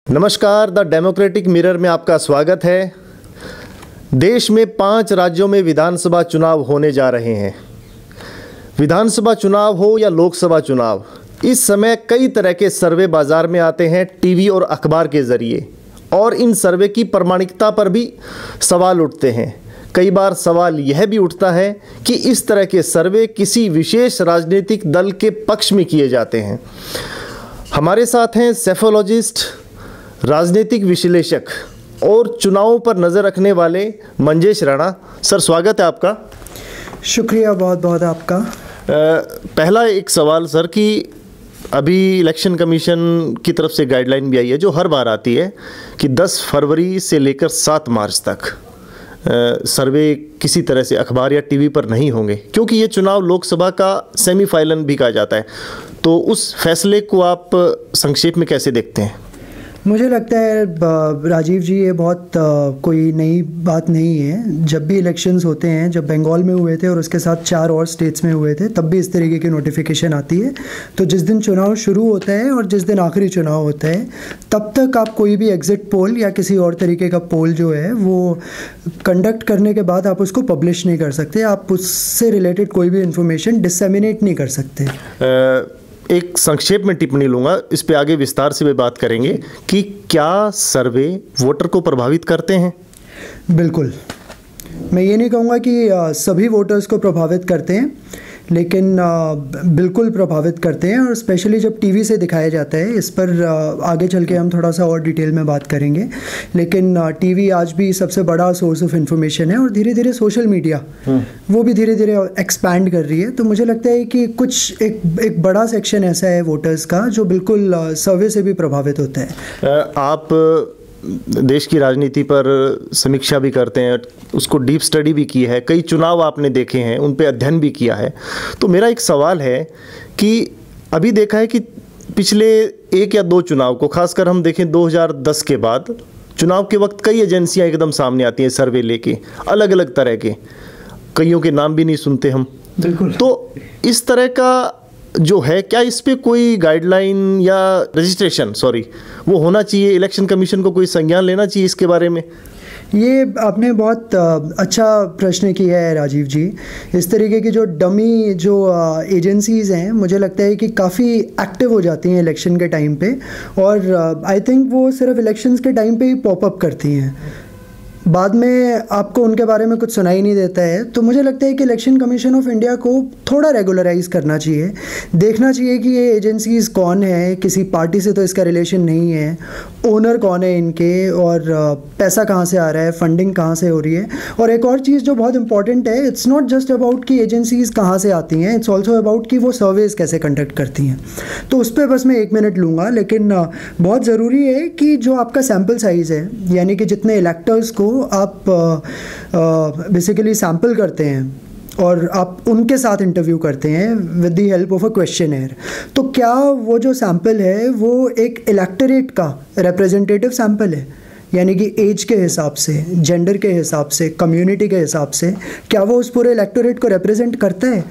नमस्कार, the democratic mirror में आपका स्वागत है। देश में 5 राज्यों में विधानसभा चुनाव होने जा रहे हैं। विधानसभा चुनाव हो या लोकसभा चुनाव, इस समय कई तरह के सर्वे बाजार में आते हैं टीवी और अखबार के ज़रिए, और इन सर्वे की प्रामाणिकता पर भी सवाल उठते हैं। कई बार सवाल यह भी उठता है कि इस तरह के सर्वे किसी विशेष राजनीतिक दल के पक्ष में किए जाते हैं। हमारे साथ हैं सेफोलॉजिस्ट, राजनीतिक विश्लेषक और चुनावों पर नज़र रखने वाले मंजेश राणा। सर, स्वागत है आपका। शुक्रिया बहुत बहुत आपका। पहला एक सवाल सर कि अभी इलेक्शन कमीशन की तरफ से गाइडलाइन भी आई है, जो हर बार आती है कि 10 फरवरी से लेकर 7 मार्च तक सर्वे किसी तरह से अखबार या टीवी पर नहीं होंगे, क्योंकि ये चुनाव लोकसभा का सेमीफाइनल भी कहा जाता है। तो उस फैसले को आप संक्षेप में कैसे देखते हैं? मुझे लगता है राजीव जी, ये बहुत कोई नई बात नहीं है। जब भी इलेक्शंस होते हैं, जब बंगाल में हुए थे और उसके साथ 4 और स्टेट्स में हुए थे, तब भी इस तरीके की नोटिफिकेशन आती है। तो जिस दिन चुनाव शुरू होता है और जिस दिन आखिरी चुनाव होता है, तब तक आप कोई भी एग्जिट पोल या किसी और तरीके का पोल जो है वो कंडक्ट करने के बाद आप उसको पब्लिश नहीं कर सकते। आप उससे रिलेटेड कोई भी इंफॉर्मेशन डिसेमिनेट नहीं कर सकते। एक संक्षेप में टिप्पणी लूँगा, इस पे आगे विस्तार से भी बात करेंगे कि क्या सर्वे वोटर को प्रभावित करते हैं। बिल्कुल, मैं ये नहीं कहूँगा कि सभी वोटर्स को प्रभावित करते हैं, लेकिन बिल्कुल प्रभावित करते हैं। और स्पेशली जब टीवी से दिखाया जाता है, इस पर आगे चल के हम थोड़ा सा और डिटेल में बात करेंगे। लेकिन टीवी आज भी सबसे बड़ा सोर्स ऑफ इंफॉर्मेशन है, और धीरे धीरे सोशल मीडिया वो भी धीरे धीरे एक्सपैंड कर रही है। तो मुझे लगता है कि कुछ एक बड़ा सेक्शन ऐसा है वोटर्स का जो बिल्कुल सर्वे से भी प्रभावित होता है। आप देश की राजनीति पर समीक्षा भी करते हैं, उसको डीप स्टडी भी की है, कई चुनाव आपने देखे हैं, उन पे अध्ययन भी किया है। तो मेरा एक सवाल है कि अभी देखा है कि पिछले 1 या 2 चुनाव को खासकर हम देखें 2010 के बाद, चुनाव के वक्त कई एजेंसियां एकदम सामने आती हैं सर्वे लेके, अलग अलग तरह के, कईयों के नाम भी नहीं सुनते हम। बिल्कुल। तो इस तरह का जो है, क्या इस पे कोई गाइडलाइन या रजिस्ट्रेशन वो होना चाहिए? इलेक्शन कमीशन को कोई संज्ञान लेना चाहिए इसके बारे में? ये आपने बहुत अच्छा प्रश्न किया है राजीव जी। इस तरीके की जो डमी जो एजेंसीज़ हैं, मुझे लगता है कि काफ़ी एक्टिव हो जाती हैं इलेक्शन के टाइम पे, और आई थिंक वो सिर्फ इलेक्शंस के टाइम पे ही पॉपअप करती हैं, बाद में आपको उनके बारे में कुछ सुनाई नहीं देता है। तो मुझे लगता है कि इलेक्शन कमीशन ऑफ इंडिया को थोड़ा रेगुलराइज करना चाहिए, देखना चाहिए कि ये एजेंसीज़ कौन है, किसी पार्टी से तो इसका रिलेशन नहीं है, ओनर कौन है इनके, और पैसा कहाँ से आ रहा है, फंडिंग कहाँ से हो रही है। और एक और चीज़ जो बहुत इंपॉर्टेंट है, इट्स नॉट जस्ट अबाउट कि एजेंसीज़ कहाँ से आती हैं, इट्स ऑल्सो अबाउट कि वो सर्वेज कैसे कंडक्ट करती हैं। तो उस पर बस मैं 1 मिनट लूँगा, लेकिन बहुत ज़रूरी है कि जो आपका सैम्पल साइज़ है, यानी कि जितने इलेक्टर्स को आप बेसिकली सैंपल करते हैं और आप उनके साथ इंटरव्यू करते हैं with the help of a questioner, तो क्या वो जो सैंपल है वो एक इलेक्टोरेट का रिप्रेजेंटेटिव सैंपल है? यानी कि एज के हिसाब से, जेंडर के हिसाब से, कम्युनिटी के हिसाब से, क्या वो उस पूरे इलेक्टोरेट को रिप्रेजेंट करता है?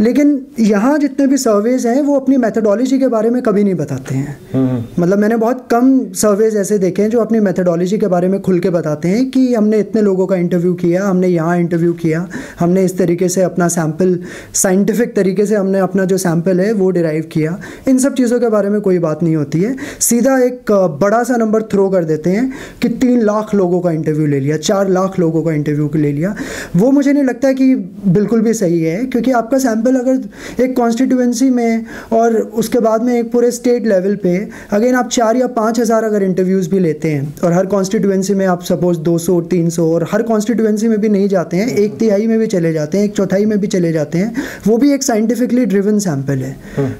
लेकिन यहाँ जितने भी सर्वेज हैं वो अपनी मेथडोलॉजी के बारे में कभी नहीं बताते हैं। मतलब मैंने बहुत कम सर्वेज ऐसे देखे हैं जो अपनी मेथडोलॉजी के बारे में खुल के बताते हैं कि हमने इतने लोगों का इंटरव्यू किया, हमने यहाँ इंटरव्यू किया, हमने इस तरीके से अपना सैम्पल, साइंटिफिक तरीके से हमने अपना जो सैम्पल है वो डिराइव किया। इन सब चीज़ों के बारे में कोई बात नहीं होती है। सीधा एक बड़ा सा नंबर थ्रो कर देते हैं कि 3 लाख लोगों का इंटरव्यू ले लिया, 4 लाख लोगों का इंटरव्यू ले लिया। वो मुझे नहीं लगता कि बिल्कुल भी सही है, क्योंकि आपका सैम्पल अगर एक कॉन्स्टिट्यूएंसी में और उसके बाद में एक पूरे स्टेट लेवल पे अगेन आप 4 या 5 हज़ार अगर इंटरव्यूज़ भी लेते हैं, और हर कॉन्स्टिट्यूएंसी में आप सपोज 200, 300, और हर कॉन्स्टिट्यूएंसी में भी नहीं जाते हैं, 1/3 में भी चले जाते हैं, 1/4 में भी चले जाते हैं, वो भी एक साइंटिफिकली ड्रिवन सैंपल है।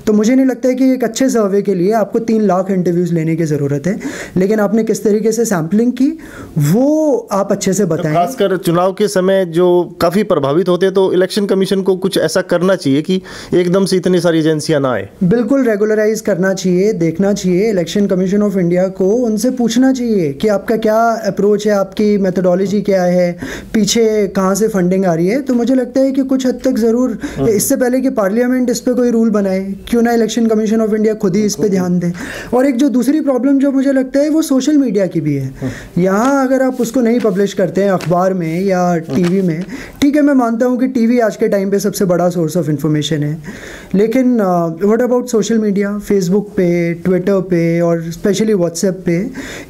तो मुझे नहीं लगता है कि एक अच्छे सर्वे के लिए आपको 3 लाख इंटरव्यूज़ लेने की ज़रूरत है, लेकिन आपने किस तरीके से सैम्पलिंग की वो आप अच्छे से बताएं। खासकर चुनाव के समय जो काफ़ी प्रभावित होते हैं, तो इलेक्शन कमीशन को कुछ ऐसा करना चाहिए कि एकदम से इतनी सारी एजेंसियां ना आए? बिल्कुल रेगुलराइज करना चाहिए, देखना चाहिए। इलेक्शन कमीशन ऑफ इंडिया को उनसे पूछना चाहिए कि आपका क्या अप्रोच है, आपकी मेथोडोलॉजी क्या है, पीछे कहाँ से फंडिंग आ रही है। तो मुझे लगता है कि कुछ हद तक ज़रूर इससे पहले कि पार्लियामेंट इस पर कोई रूल बनाए, क्यों ना इलेक्शन कमीशन ऑफ इंडिया खुद ही इस पर ध्यान दे। और एक जो दूसरी प्रॉब्लम जो मुझे लगता है वो सोशल मीडिया की भी है। यहाँ अगर आप उसको नहीं पब्लिश करते हैं अखबार में या टीवी में, ठीक है, मैं मानता हूँ कि टीवी आज के टाइम पे सबसे बड़ा सोर्स ऑफ इंफॉर्मेशन है, लेकिन what about social media? Facebook पे, ट्विटर पे और स्पेशली व्हाट्सएप पे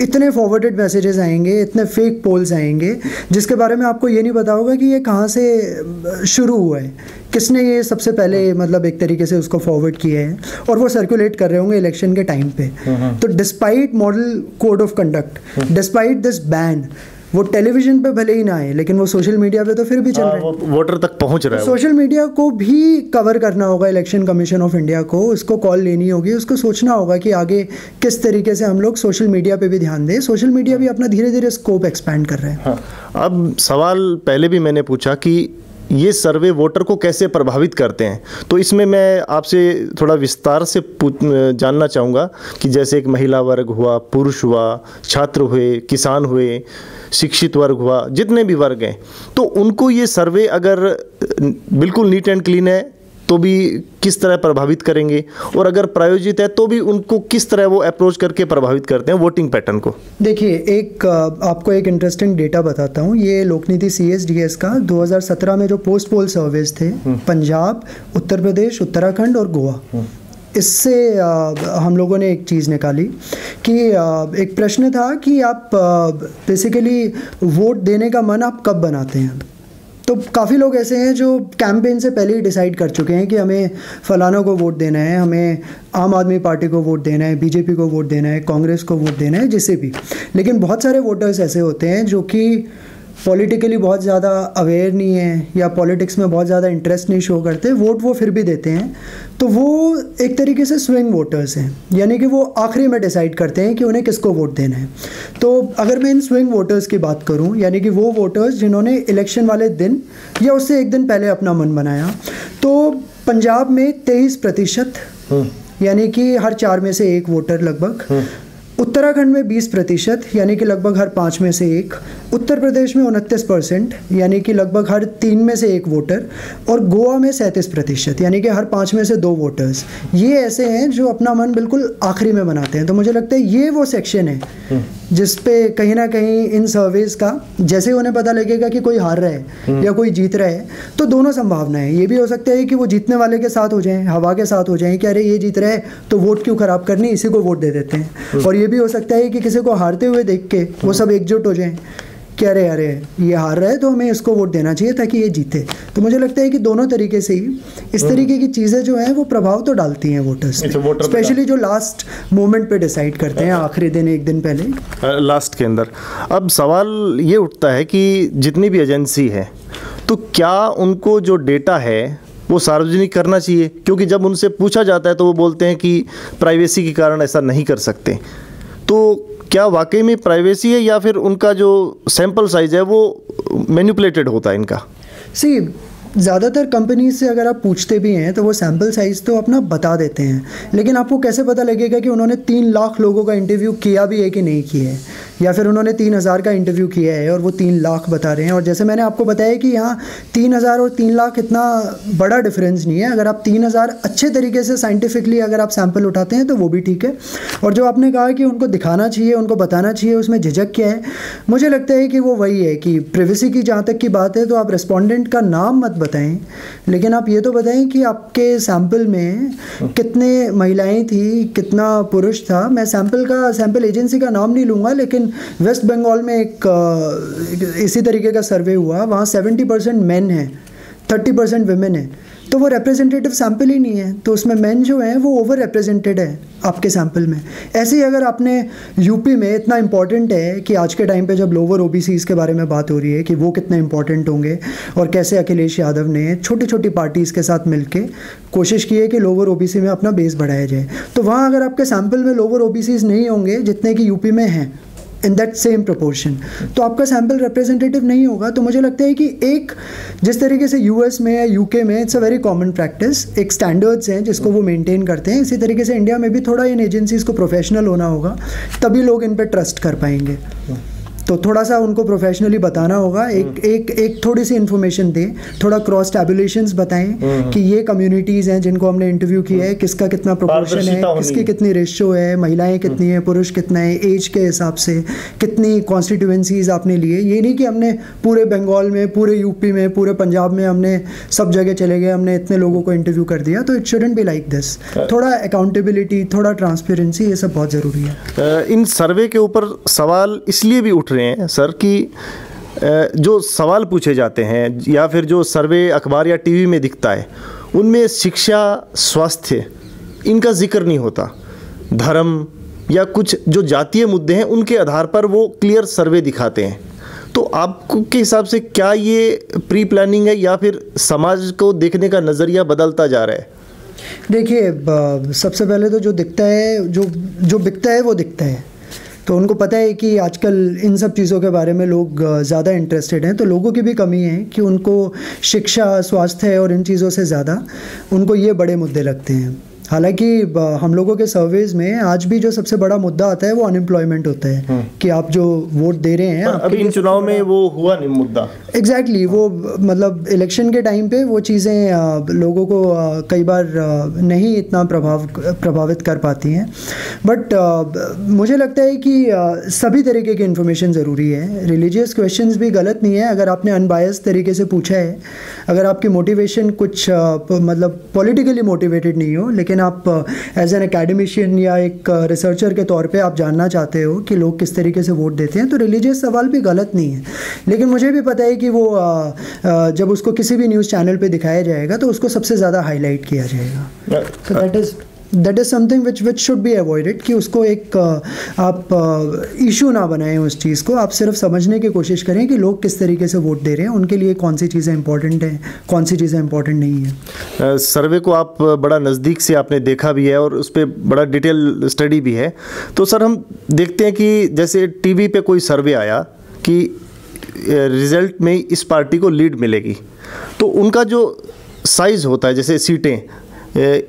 इतने फॉरवर्डेड मैसेजेस आएंगे, इतने फेक पोल्स आएंगे जिसके बारे में आपको ये नहीं पता होगा कि ये कहाँ से शुरू हुआ है, किसने ये सबसे पहले मतलब एक तरीके से उसको फॉरवर्ड किया है, और वो सर्कुलेट कर रहे होंगे इलेक्शन के टाइम पे। तो despite model code of conduct, despite this ban, वो टेलीविजन पे भले ही ना आए लेकिन वो सोशल मीडिया पे तो फिर भी चल रहे हैं, वोटर तक पहुंच रहा है। सोशल मीडिया को भी कवर करना होगा इलेक्शन कमीशन ऑफ इंडिया को, उसको कॉल लेनी होगी, उसको सोचना होगा कि आगे किस तरीके से हम लोग सोशल मीडिया पे भी ध्यान दें। सोशल मीडिया भी अपना धीरे धीरे स्कोप एक्सपैंड कर रहे हैं। हाँ। अब सवाल पहले भी मैंने पूछा कि ये सर्वे वोटर को कैसे प्रभावित करते हैं, तो इसमें मैं आपसे थोड़ा विस्तार से जानना चाहूँगा कि जैसे एक महिला वर्ग हुआ, पुरुष हुआ, छात्र हुए, किसान हुए, शिक्षित वर्ग हुआ, जितने भी वर्ग हैं, तो उनको ये सर्वे अगर बिल्कुल नीट एंड क्लीन है तो भी किस तरह प्रभावित करेंगे, और अगर प्रायोजित है तो भी उनको किस तरह वो अप्रोच करके प्रभावित करते हैं वोटिंग पैटर्न को? देखिए, एक आपको एक इंटरेस्टिंग डेटा बताता हूँ। ये लोकनीति CSDS का 2017 में जो पोस्ट पोल सर्वेस थे, पंजाब, उत्तर प्रदेश, उत्तराखंड और गोवा, इससे हम लोगों ने एक चीज़ निकाली कि एक प्रश्न था कि आप बेसिकली वोट देने का मन आप कब बनाते हैं। तो काफ़ी लोग ऐसे हैं जो कैंपेन से पहले ही डिसाइड कर चुके हैं कि हमें फलाना को वोट देना है, हमें आम आदमी पार्टी को वोट देना है, बीजेपी को वोट देना है, कांग्रेस को वोट देना है, जिसे भी। लेकिन बहुत सारे वोटर्स ऐसे होते हैं जो कि पॉलिटिकली बहुत ज़्यादा अवेयर नहीं है या पॉलिटिक्स में बहुत ज़्यादा इंटरेस्ट नहीं शो करते, वोट वो फिर भी देते हैं। तो वो एक तरीके से स्विंग वोटर्स हैं, यानी कि वो आखिरी में डिसाइड करते हैं कि उन्हें किसको वोट देना है। तो अगर मैं इन स्विंग वोटर्स की बात करूं, यानी कि वो वोटर्स जिन्होंने इलेक्शन वाले दिन या उससे एक दिन पहले अपना मन बनाया, तो पंजाब में 23%, यानी कि हर 4 में से 1 वोटर लगभग, उत्तराखंड में 20%, यानी कि लगभग हर 5 में से 1, उत्तर प्रदेश में 29%, यानी कि लगभग हर 3 में से 1 वोटर, और गोवा में 37%, यानी कि हर 5 में से 2 वोटर्स। ये ऐसे हैं जो अपना मन बिल्कुल आखिरी में बनाते हैं। तो मुझे लगता है ये वो सेक्शन है जिस पे कहीं ना कहीं इन सर्वेज का, जैसे ही उन्हें पता लगेगा कि कोई हार रहा है या कोई जीत रहा है, तो दोनों संभावना है। ये भी हो सकता है कि वो जीतने वाले के साथ हो जाएं, हवा के साथ हो जाएं कि अरे ये जीत रहा है तो वोट क्यों खराब करनी, इसी को वोट दे देते हैं। और ये भी हो सकता है कि किसी को हारते हुए देख के वो सब एकजुट हो जाएं कि अरे ये हार रहा है तो हमें इसको वोट देना चाहिए ताकि ये जीते। तो मुझे लगता है कि दोनों तरीके से ही इस तरीके की चीज़ें जो हैं वो प्रभाव तो डालती हैं वोटर्स, स्पेशली जो लास्ट मोमेंट पे डिसाइड करते हैं, आखिरी दिन, एक दिन पहले, लास्ट के अंदर। अब सवाल ये उठता है कि जितनी भी एजेंसी है तो क्या उनको जो डेटा है वो सार्वजनिक करना चाहिए? क्योंकि जब उनसे पूछा जाता है तो वो बोलते हैं कि प्राइवेसी के कारण ऐसा नहीं कर सकते। तो क्या वाकई में प्राइवेसी है या फिर उनका जो सैंपल साइज है वो मैनिपुलेटेड होता है इनका? ज़्यादातर कंपनीज से अगर आप पूछते भी हैं तो वो सैम्पल साइज़ तो अपना बता देते हैं, लेकिन आपको कैसे पता लगेगा कि उन्होंने 3 लाख लोगों का इंटरव्यू किया भी है कि नहीं किया है, या फिर उन्होंने 3000 का इंटरव्यू किया है और वो 3 लाख बता रहे हैं। और जैसे मैंने आपको बताया कि यहाँ 3000 और 3 लाख इतना बड़ा डिफरेंस नहीं है। अगर आप 3000 अच्छे तरीके से साइंटिफिकली अगर आप सैम्पल उठाते हैं तो वो भी ठीक है। और जो आपने कहा कि उनको दिखाना चाहिए, उनको बताना चाहिए, उसमें झिझक क्या है, मुझे लगता है कि वो वही है कि प्रिवेसी की जहाँ तक की बात है तो आप रेस्पोंडेंट का नाम मत बताएं, लेकिन आप ये तो बताएं कि आपके सैंपल में कितने महिलाएं थी, कितना पुरुष था। मैं सैंपल एजेंसी का नाम नहीं लूँगा, लेकिन वेस्ट बंगाल में एक इसी तरीके का सर्वे हुआ, वहाँ 70% मेन है, 30% विमेन है। तो वो रिप्रेजेंटेटिव सैंपल ही नहीं है, तो उसमें मेन जो है वो ओवर रिप्रेजेंटेड है आपके सैंपल में। ऐसे ही अगर आपने यूपी में, इतना इम्पॉर्टेंट है कि आज के टाइम पे जब लोअर ओबीसीज़ के बारे में बात हो रही है कि वो कितने इंपॉर्टेंट होंगे और कैसे अखिलेश यादव ने छोटी छोटी पार्टीज़ के साथ मिलके कोशिश की है कि लोअर ओबीसी में अपना बेस बढ़ाया जाए, तो वहाँ अगर आपके सैंपल में लोअर ओबीसीज़ नहीं होंगे जितने कि यूपी में हैं, इन दैट सेम प्रोपोर्शन, तो आपका सैम्पल रिप्रेजेंटेटिव नहीं होगा। तो मुझे लगता है कि एक जिस तरीके से यूएस में या यूके में it's a very common practice, एक स्टैंडर्ड्स हैं जिसको वो मेंटेन करते हैं, इसी तरीके से इंडिया में भी थोड़ा इन एजेंसीज़ को प्रोफेशनल होना होगा, तभी लोग इन पर ट्रस्ट कर पाएंगे। तो थोड़ा सा उनको प्रोफेशनली बताना होगा, एक थोड़ी सी इन्फॉर्मेशन दें, थोड़ा क्रॉस टैबुलेशंस बताएं कि ये कम्युनिटीज़ हैं जिनको हमने इंटरव्यू किया है, किसका कितना प्रोपोर्शन है, किसकी कितनी रेशियो है, महिलाएं कितनी हैं, पुरुष कितना है, एज के हिसाब से कितनी कॉन्स्टिट्यूएंसीज आपने लिए। ये नहीं कि हमने पूरे बंगाल में, पूरे यूपी में, पूरे पंजाब में हमने सब जगह चले गए, हमने इतने लोगों को इंटरव्यू कर दिया। तो it shouldn't be like this. थोड़ा अकाउंटेबिलिटी, थोड़ा ट्रांसपेरेंसी, ये सब बहुत ज़रूरी है। इन सर्वे के ऊपर सवाल इसलिए भी उठ रहे हैं सर कि जो सवाल पूछे जाते हैं या फिर जो सर्वे अखबार या टीवी में दिखता है, उनमें शिक्षा, स्वास्थ्य, इनका जिक्र नहीं होता। धर्म या कुछ जो जातीय मुद्दे हैं उनके आधार पर वो क्लियर सर्वे दिखाते हैं। तो आपको के हिसाब से क्या ये प्री प्लानिंग है या फिर समाज को देखने का नज़रिया बदलता जा रहा है? देखिए, सबसे पहले तो जो दिखता है, जो बिकता है वो दिखता है। तो उनको पता है कि आजकल इन सब चीज़ों के बारे में लोग ज़्यादा इंटरेस्टेड हैं। तो लोगों की भी कमी है कि उनको शिक्षा, स्वास्थ्य और इन चीज़ों से ज़्यादा उनको ये बड़े मुद्दे लगते हैं। हालांकि हम लोगों के सर्वेज में आज भी जो सबसे बड़ा मुद्दा आता है वो अनएम्प्लॉयमेंट होता है कि आप जो वोट दे रहे हैं, अभी इन चुनाव में वो हुआ नहीं मुद्दा। एग्जैक्टली वो मतलब इलेक्शन के टाइम पे वो चीज़ें लोगों को कई बार नहीं इतना प्रभावित कर पाती हैं। बट मुझे लगता है कि सभी तरीके की इन्फॉर्मेशन ज़रूरी है। रिलीजियस क्वेश्चंस भी गलत नहीं है अगर आपने अनबायस्ड तरीके से पूछा है, अगर आपकी मोटिवेशन कुछ मतलब पॉलिटिकली मोटिवेटेड नहीं हो, लेकिन आप एज एन एकेडमिशियन या एक रिसर्चर के तौर पे आप जानना चाहते हो कि लोग किस तरीके से वोट देते हैं, तो रिलीजियस सवाल भी गलत नहीं है। लेकिन मुझे भी पता है कि वो जब उसको किसी भी न्यूज़ चैनल पे दिखाया जाएगा तो उसको सबसे ज़्यादा हाईलाइट किया जाएगा। तो that is something which should be avoided कि उसको एक आप इशू ना बनाएं उस चीज़ को। आप सिर्फ समझने की कोशिश करें कि लोग किस तरीके से वोट दे रहे हैं, उनके लिए कौन सी चीज़ें इंपॉर्टेंट हैं, कौन सी चीज़ें इंपॉर्टेंट नहीं है। सर्वे को आप बड़ा नज़दीक से आपने देखा भी है और उस पर बड़ा डिटेल स्टडी भी है। तो सर, हम देखते हैं कि जैसे टीवी पे कोई सर्वे आया कि रिज़ल्ट में इस पार्टी को लीड मिलेगी, तो उनका जो साइज़ होता है, जैसे सीटें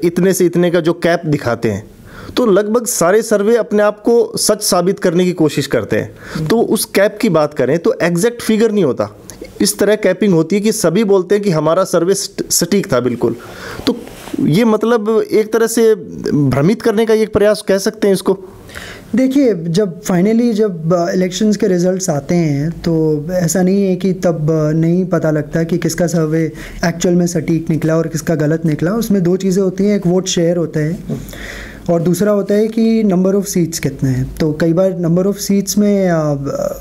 इतने से इतने का जो कैप दिखाते हैं, तो लगभग सारे सर्वे अपने आप को सच साबित करने की कोशिश करते हैं। तो उस कैप की बात करें तो एग्जैक्ट फिगर नहीं होता, इस तरह कैपिंग होती है कि सभी बोलते हैं कि हमारा सर्वे सटीक था बिल्कुल। तो ये मतलब एक तरह से भ्रमित करने का एक प्रयास कह सकते हैं इसको। देखिए, जब इलेक्शंस के रिजल्ट्स आते हैं तो ऐसा नहीं है कि तब नहीं पता लगता कि किसका सर्वे एक्चुअल में सटीक निकला और किसका गलत निकला। उसमें दो चीज़ें होती हैं, एक वोट शेयर होता है और दूसरा होता है कि नंबर ऑफ़ सीट्स कितने हैं। तो कई बार नंबर ऑफ़ सीट्स में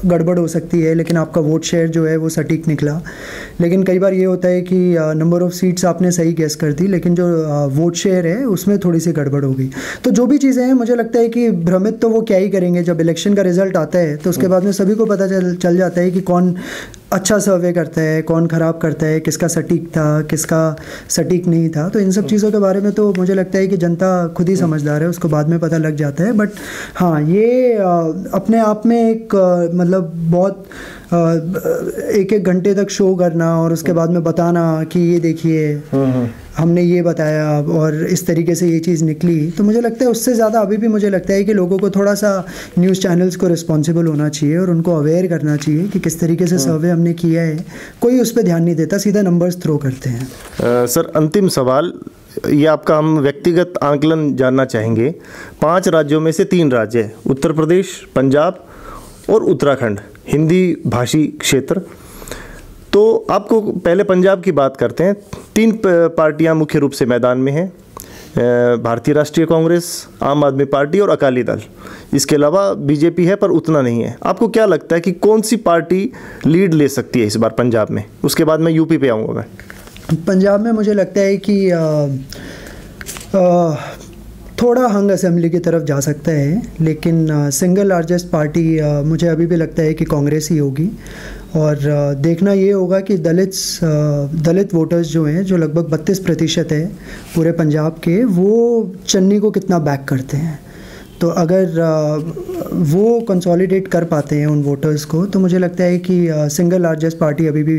गड़बड़ हो सकती है लेकिन आपका वोट शेयर जो है वो सटीक निकला। लेकिन कई बार ये होता है कि नंबर ऑफ़ सीट्स आपने सही गेस कर दी लेकिन जो वोट शेयर है उसमें थोड़ी सी गड़बड़ हो गई। तो जो भी चीज़ें हैं, मुझे लगता है कि भ्रमित तो वो क्या ही करेंगे। जब इलेक्शन का रिजल्ट आता है तो उसके बाद में सभी को पता चल जाता है कि कौन अच्छा सर्वे करता है, कौन ख़राब करता है, किसका सटीक था, किसका सटीक नहीं था। तो इन सब चीज़ों के बारे में तो मुझे लगता है कि जनता खुद ही समझदार है, उसको बाद में पता लग जाता है। बट हाँ, ये अपने आप में एक मतलब बहुत एक घंटे तक शो करना और उसके बाद में बताना कि ये देखिए हमने ये बताया और इस तरीके से ये चीज़ निकली, तो मुझे लगता है उससे ज़्यादा अभी भी मुझे लगता है कि लोगों को थोड़ा सा न्यूज़ चैनल्स को रिस्पॉन्सिबल होना चाहिए और उनको अवेयर करना चाहिए कि किस तरीके से सर्वे हमने किया है। कोई उस पर ध्यान नहीं देता, सीधा नंबर्स थ्रो करते हैं। सर, अंतिम सवाल ये आपका हम व्यक्तिगत आंकलन जानना चाहेंगे। 5 राज्यों में से 3 राज्य हैं, उत्तर प्रदेश, पंजाब और उत्तराखंड, हिंदी भाषी क्षेत्र। तो आपको पहले पंजाब की बात करते हैं। 3 पार्टियां मुख्य रूप से मैदान में हैं, भारतीय राष्ट्रीय कांग्रेस, आम आदमी पार्टी और अकाली दल। इसके अलावा बीजेपी है पर उतना नहीं है। आपको क्या लगता है कि कौन सी पार्टी लीड ले सकती है इस बार पंजाब में? उसके बाद मैं यूपी पे आऊँगा। मैं पंजाब में मुझे लगता है कि थोड़ा हंग असेंबली की तरफ जा सकता है, लेकिन सिंगल लार्जेस्ट पार्टी मुझे अभी भी लगता है कि कांग्रेस ही होगी। और देखना ये होगा कि दलित वोटर्स जो हैं, जो लगभग 32% है पूरे पंजाब के, वो चन्नी को कितना बैक करते हैं। तो अगर वो कंसोलिडेट कर पाते हैं उन वोटर्स को, तो मुझे लगता है कि सिंगल लार्जेस्ट पार्टी अभी भी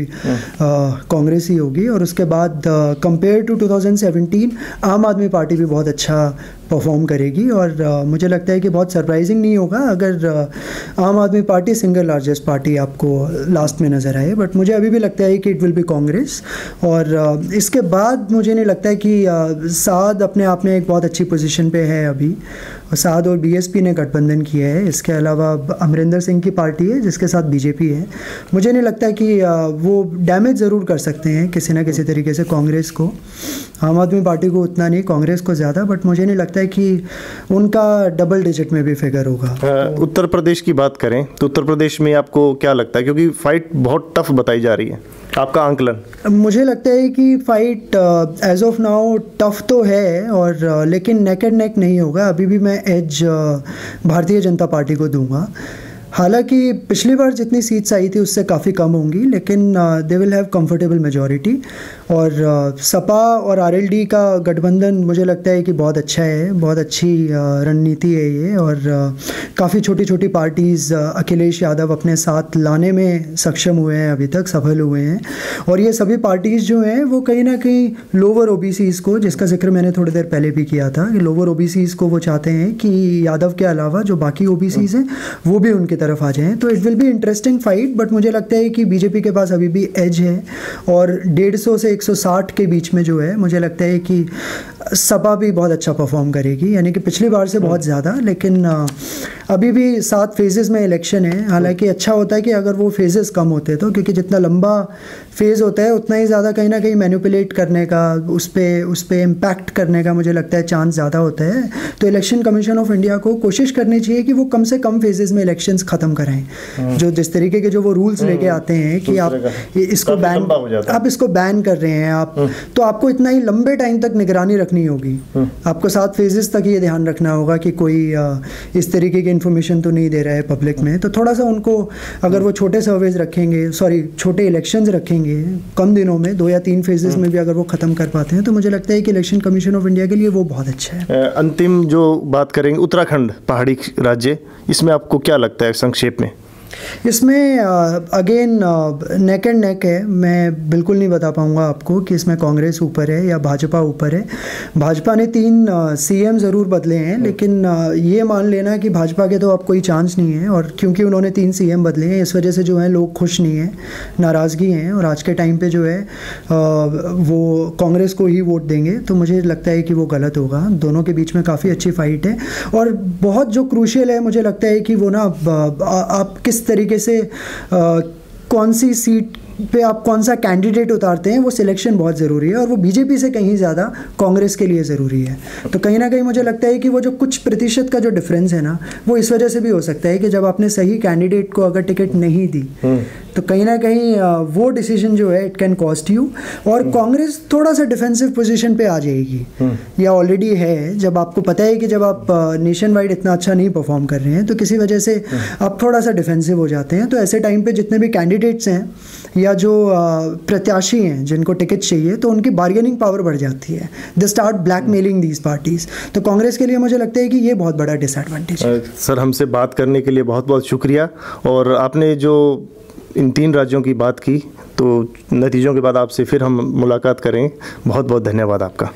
कांग्रेस ही होगी। और उसके बाद कंपेयर टू 2017 आम आदमी पार्टी भी बहुत अच्छा परफॉर्म करेगी। और मुझे लगता है कि बहुत सरप्राइजिंग नहीं होगा अगर आम आदमी पार्टी सिंगल लार्जेस्ट पार्टी आपको लास्ट में नज़र आए। बट मुझे अभी भी लगता है कि इट विल बी कांग्रेस। और इसके बाद मुझे नहीं लगता है कि साद अपने आप में एक बहुत अच्छी पोजीशन पे है अभी। साद और बीएसपी ने गठबंधन किया है। इसके अलावा अमरिंदर सिंह की पार्टी है जिसके साथ बीजेपी है। मुझे नहीं लगता है कि वो डैमेज ज़रूर कर सकते हैं किसी ना किसी तरीके से कांग्रेस को। आम आदमी पार्टी को उतना नहीं, कांग्रेस को ज़्यादा। बट मुझे नहीं लगता है कि उनका डबल डिजिट में भी फिगर होगा। उत्तर प्रदेश की बात करें तो उत्तर प्रदेश में आपको क्या लगता है, क्योंकि फाइट बहुत टफ बताई जा रही है, आपका आंकलन? मुझे लगता है कि fight as of now tough तो है, और लेकिन नेक एंड नेक नहीं होगा। अभी भी मैं एज भारतीय जनता पार्टी को दूंगा। हालांकि पिछली बार जितनी सीट्स आई थी उससे काफ़ी कम होंगी, लेकिन they will have comfortable majority. और सपा और आरएलडी का गठबंधन मुझे लगता है कि बहुत अच्छा है, बहुत अच्छी रणनीति है ये। और काफ़ी छोटी छोटी पार्टीज़ अखिलेश यादव अपने साथ लाने में सक्षम हुए हैं, अभी तक सफल हुए हैं। और ये सभी पार्टीज़ जो हैं वो कहीं ना कहीं लोअर ओबीसीज़ को, जिसका जिक्र मैंने थोड़ी देर पहले भी किया था, कि लोअर ओबीसीज़ को वो चाहते हैं कि यादव के अलावा जो बाकी ओबीसीज़ हैं वो भी उनकी तरफ आ जाएं। तो it will be interesting fight. But मुझे लगता है कि बीजेपी के पास अभी भी एज है। और 150 से 160 के बीच में जो है, मुझे लगता है कि सपा भी बहुत अच्छा परफॉर्म करेगी, यानी कि पिछली बार से बहुत ज़्यादा। लेकिन अभी भी 7 फेजेस में इलेक्शन है। हालांकि अच्छा होता है कि अगर वो फेजेस कम होते तो, क्योंकि जितना लंबा फेज़ होता है उतना ही ज़्यादा कहीं ना कहीं मैनिपुलेट करने का, उस पर इम्पैक्ट करने का मुझे लगता है चांस ज़्यादा होता है। तो इलेक्शन कमीशन ऑफ इंडिया को कोशिश करनी चाहिए कि वो कम से कम फेजेस में इलेक्शंस ख़त्म कराएं। जो जिस तरीके के जो वो रूल्स लेके आते हैं कि आप इसको बैन, आप इसको बैन कर रहे हैं आप, तो आपको इतना ही लंबे टाइम तक निगरानी रखनी होगी। आपको 7 फेजेस तक ये ध्यान रखना होगा कि कोई इस तरीके की इन्फॉर्मेशन तो नहीं दे रहा है पब्लिक में। तो थोड़ा सा उनको, अगर वो छोटे सर्वेज रखेंगे, छोटे इलेक्शंस रखेंगे कम दिनों में, 2 या 3 फेजेस में भी अगर वो ख़त्म कर पाते हैं, तो मुझे लगता है कि इलेक्शन कमीशन ऑफ इंडिया के लिए वो बहुत अच्छा है। अंतिम जो बात करेंगे, उत्तराखंड पहाड़ी राज्य, इसमें आपको क्या लगता है संक्षेप में? इसमें अगेन नेक एंड नेक है। मैं बिल्कुल नहीं बता पाऊंगा आपको कि इसमें कांग्रेस ऊपर है या भाजपा ऊपर है। भाजपा ने 3 सीएम ज़रूर बदले हैं, लेकिन ये मान लेना कि भाजपा के तो अब कोई चांस नहीं है। और क्योंकि उन्होंने 3 सीएम बदले हैं, इस वजह से जो है लोग खुश नहीं हैं, नाराज़गी हैं। और आज के टाइम पे जो है वो कांग्रेस को ही वोट देंगे। तो मुझे लगता है कि वो गलत होगा। दोनों के बीच में काफ़ी अच्छी फाइट है। और बहुत जो क्रूशियल है, मुझे लगता है कि वो ना, आप किस तरीके से कौन सी सीट पे आप कौन सा कैंडिडेट उतारते हैं, वो सिलेक्शन बहुत ज़रूरी है। और वो बीजेपी से कहीं ज़्यादा कांग्रेस के लिए ज़रूरी है। तो कहीं ना कहीं मुझे लगता है कि वो जो कुछ प्रतिशत का जो डिफरेंस है ना, वो इस वजह से भी हो सकता है कि जब आपने सही कैंडिडेट को अगर टिकट नहीं दी, तो कहीं ना कहीं वो डिसीजन जो है इट कैन कॉस्ट यू। और कांग्रेस थोड़ा सा डिफेंसिव पोजीशन पे आ जाएगी, या ऑलरेडी है। जब आपको पता है कि जब आप नेशन वाइड इतना अच्छा नहीं परफॉर्म कर रहे हैं, तो किसी वजह से आप थोड़ा सा डिफेंसिव हो जाते हैं। तो ऐसे टाइम पे जितने भी कैंडिडेट्स हैं या जो प्रत्याशी हैं जिनको टिकट चाहिए, तो उनकी बार्गेनिंग पावर बढ़ जाती है। They start blackmailing these parties. तो कांग्रेस के लिए मुझे लगता है कि ये बहुत बड़ा डिसएडवांटेज है। सर, हमसे बात करने के लिए बहुत बहुत शुक्रिया। और आपने जो इन 3 राज्यों की बात की, तो नतीजों के बाद आपसे फिर हम मुलाकात करें। बहुत बहुत धन्यवाद आपका।